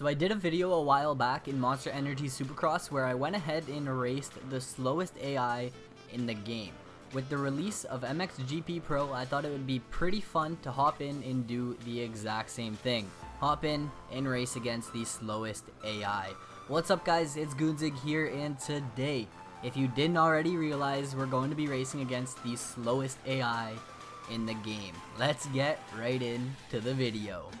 So I did a video a while back in Monster Energy Supercross where I went ahead and raced the slowest AI in the game. With the release of MXGP Pro, I thought it would be pretty fun to hop in and do the exact same thing. Hop in and race against the slowest AI. What's up guys, it's Goonzig here, and today, if you didn't already realize, we're going to be racing against the slowest AI in the game. Let's get right into the video.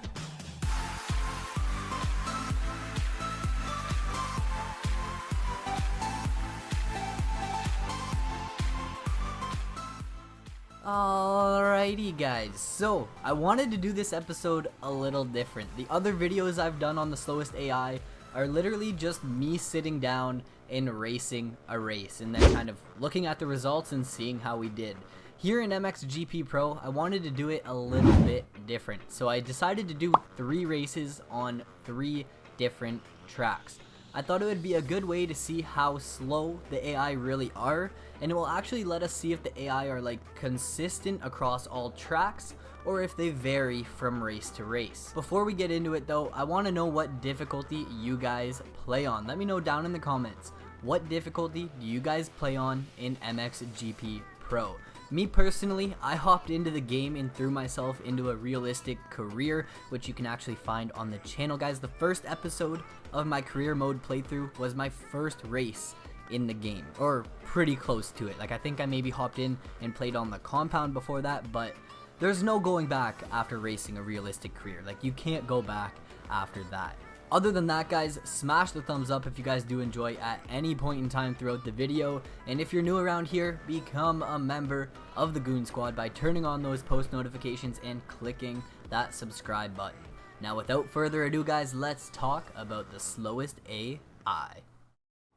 Alrighty guys, so I wanted to do this episode a little different. The other videos I've done on the slowest AI are literally just me sitting down and racing a race and then kind of looking at the results and seeing how we did. Here in MXGP Pro, I wanted to do it a little bit different. So I decided to do 3 races on 3 different tracks. I thought it would be a good way to see how slow the AI really are, and it will actually let us see if the AI are like consistent across all tracks or if they vary from race to race. Before we get into it though, I want to know what difficulty you guys play on. Let me know down in the comments, what difficulty do you guys play on in MXGP Pro? Me personally, I hopped into the game and threw myself into a realistic career, which you can actually find on the channel, guys. The first episode of my career mode playthrough was my first race in the game, or pretty close to it. Like, I think I maybe hopped in and played on the compound before that, but there's no going back after racing a realistic career. Like, you can't go back after that. Other than that guys, smash the thumbs up if you guys do enjoy at any point in time throughout the video, and if you're new around here, become a member of the Goon Squad by turning on those post notifications and clicking that subscribe button. Now without further ado guys, let's talk about the slowest AI.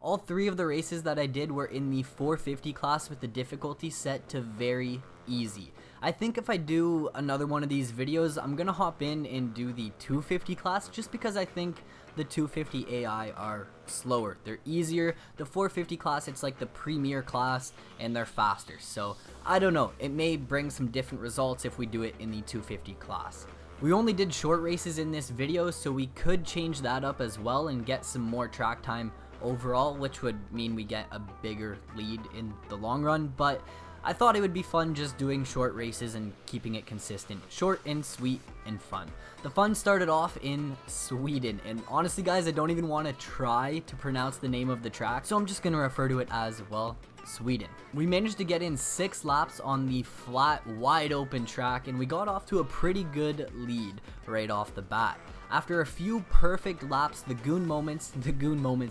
All 3 of the races that I did were in the 450 class with the difficulty set to very easy. I think if I do another one of these videos, I'm gonna hop in and do the 250 class just because I think the 250 AI are slower. They're easier. The 450 class, it's like the premier class and they're faster. So I don't know, it may bring some different results if we do it in the 250 class. We only did short races in this video, so we could change that up as well and get some more track time overall, which would mean we get a bigger lead in the long run, but I thought it would be fun just doing short races and keeping it consistent. Short and sweet and fun. The fun started off in Sweden, and honestly guys, I don't even want to try to pronounce the name of the track, so I'm just going to refer to it as, well, Sweden. We managed to get in 6 laps on the flat, wide open track, and we got off to a pretty good lead right off the bat. After a few perfect laps, the goon moments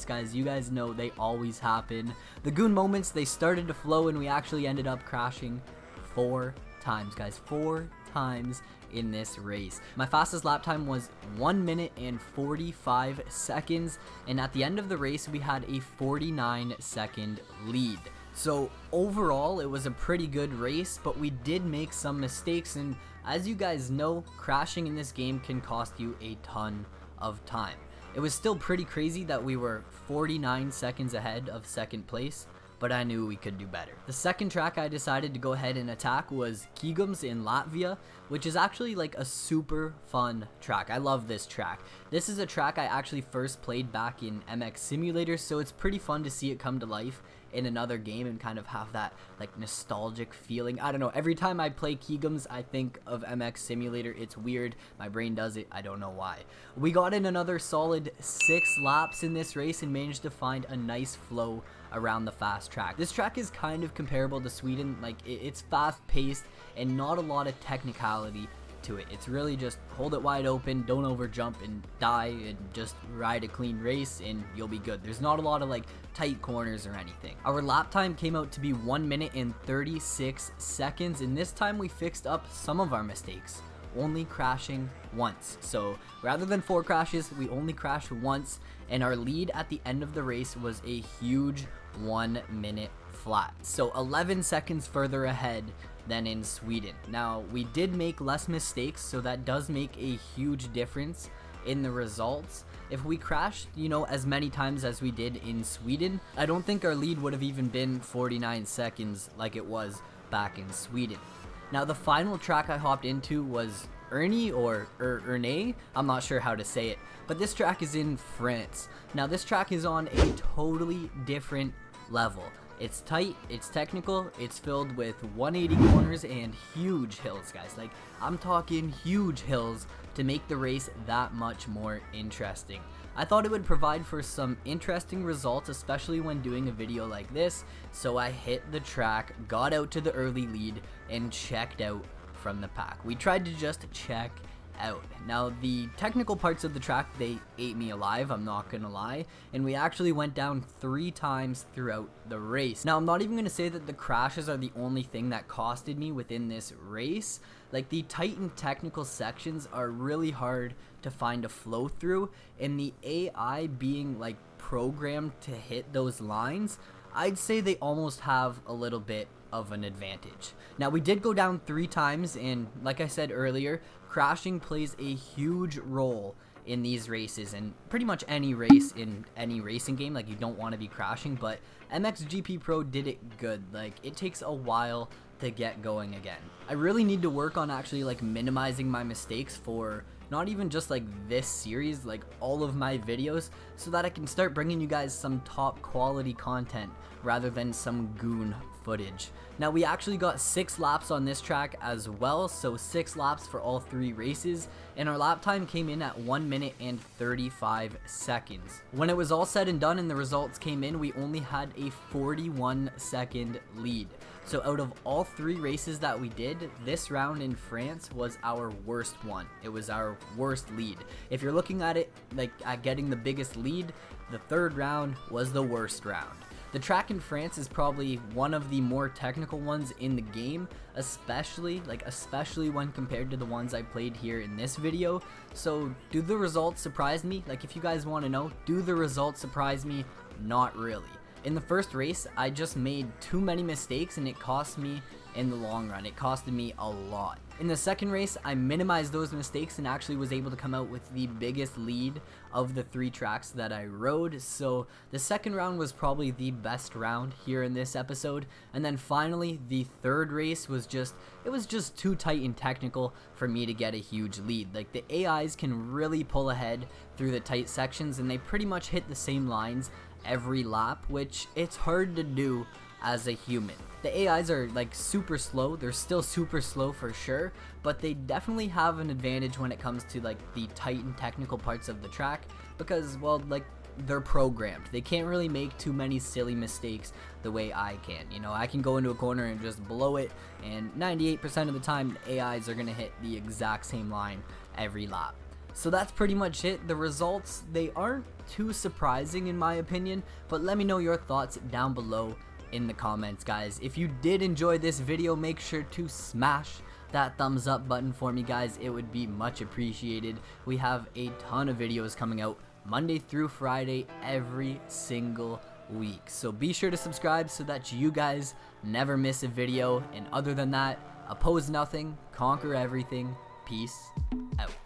guys, you guys know they always happen. The goon moments, they started to flow and we actually ended up crashing 4 times, guys, 4 times in this race. My fastest lap time was 1 minute and 45 seconds, and at the end of the race, we had a 49-second lead. So overall, it was a pretty good race, but we did make some mistakes, and as you guys know, crashing in this game can cost you a ton of time. It was still pretty crazy that we were 49 seconds ahead of second place, but I knew we could do better. The second track I decided to go ahead and attack was Kigums in Latvia, which is actually like a super fun track. I love this track. This is a track I actually first played back in MX Simulator, so it's pretty fun to see it come to life in another game and kind of have that like nostalgic feeling. I don't know, every time I play Kigums I think of MX Simulator. It's weird, my brain does it, I don't know why. We got in another solid 6 laps in this race and managed to find a nice flow around the fast track. This track is kind of comparable to Sweden, like it's fast paced and not a lot of technicality to it. It's really just hold it wide open, don't over jump and die, and just ride a clean race and you'll be good. There's not a lot of like tight corners or anything. Our lap time came out to be 1 minute and 36 seconds, and this time we fixed up some of our mistakes, only crashing once. So rather than 4 crashes, we only crashed once, and our lead at the end of the race was a huge 1 minute flat. So 11 seconds further ahead than in Sweden. Now, we did make less mistakes, so that does make a huge difference in the results. If we crashed, you know, as many times as we did in Sweden, I don't think our lead would have even been 49 seconds like it was back in Sweden. Now, the final track I hopped into was Ernie or Ernay, I'm not sure how to say it, but this track is in France. Now this track is on a totally different level. It's tight, it's technical, it's filled with 180 corners and huge hills, guys. Like, I'm talking huge hills to make the race that much more interesting. I thought it would provide for some interesting results, especially when doing a video like this, so I hit the track, got out to the early lead, and checked out from the pack. We tried to just check out. Now the technical parts of the track, they ate me alive, I'm not gonna lie, and we actually went down 3 times throughout the race. Now I'm not even gonna say that the crashes are the only thing that costed me within this race. Like, the tight and technical sections are really hard to find a flow through, and the AI being like programmed to hit those lines, I'd say they almost have a little bit of an advantage. Now we did go down 3 times, and like I said earlier, crashing plays a huge role in these races, and pretty much any race in any racing game. Like, you don't want to be crashing, but MXGP Pro did it good. Like, it takes a while to get going again. I really need to work on actually like minimizing my mistakes for not even just like this series, like all of my videos, so that I can start bringing you guys some top quality content rather than some goon footage. Now we actually got 6 laps on this track as well, so 6 laps for all 3 races, and our lap time came in at 1 minute and 35 seconds. When it was all said and done and the results came in, we only had a 41-second lead. So out of all 3 races that we did, this round in France was our worst one. It was our worst lead. If you're looking at it like at getting the biggest lead, the 3rd round was the worst round. The track in France is probably one of the more technical ones in the game, especially when compared to the ones I played here in this video. So do the results surprise me? Like, if you guys want to know, do the results surprise me? Not really. In the first race, I just made too many mistakes, and it cost me in the long run. It costed me a lot. In the second race, I minimized those mistakes and actually was able to come out with the biggest lead of the 3 tracks that I rode. So the second round was probably the best round here in this episode. And then finally, the 3rd race was just too tight and technical for me to get a huge lead. Like, the AIs can really pull ahead through the tight sections, and they pretty much hit the same lines every lap, which it's hard to do as a human. The AIs are like super slow. They're still super slow for sure, but they definitely have an advantage when it comes to like the tight and technical parts of the track, because, well, like, they're programmed. They can't really make too many silly mistakes the way I can. You know, I can go into a corner and just blow it, and 98% of the time the AIs are gonna hit the exact same line every lap. So that's pretty much it. The results, they aren't too surprising in my opinion, but let me know your thoughts down below in the comments, guys. If you did enjoy this video, make sure to smash that thumbs up button for me, guys. It would be much appreciated. We have a ton of videos coming out Monday through Friday every single week, so be sure to subscribe so that you guys never miss a video. And other than that, oppose nothing, conquer everything. Peace out.